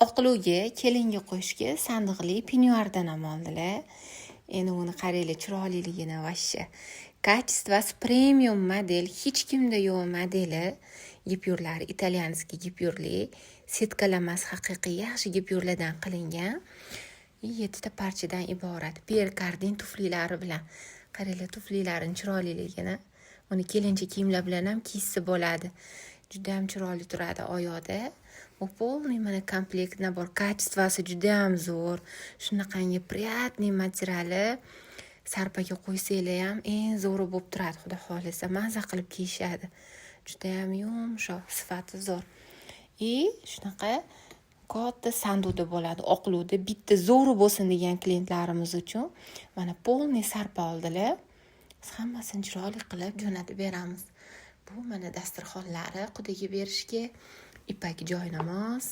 oqluga kelinga qo'shga sandiqli penyuardan ham oldilar. Endi uni qaranglar, chiroyliligini vashsha. Kачествоsi premium model, hech kimda yo'q modeli. Gipyurlar italyanskiy gipyurli, setkalamasi haqiqiy yaxshi gipyurlardan qilingan. 7 ta parchadan iborat. Pierre Cardin tuflilari bilan. Qaranglar tuflilaring chiroyliligini. Uni kelincha kiyimlar bilan ham kiysa bo'ladi. Juda ham chiroyli turadi oyoqda. Bu полный mana komplekt nabor. Качествоsi juda ham zo'r. Shunaqangi приятный materiali. Sarpaga qo'ysanglar ham eng zo'ri bo'lib turadi. Xudo xolisa maza qilib kiyishadi. Juda ham yumshoq, sifati zo'r. Shunaqa katta sanduqda bo'ladi, oqluvda. Bitta zo'ri bo'lsin degan klientlarimiz uchun mana полный sarpa oldilar. Biz hammasini chiroyli qilib jo'natib beramiz. Bu mana dasturxonlari qudaga berishga, ipak joynamoz.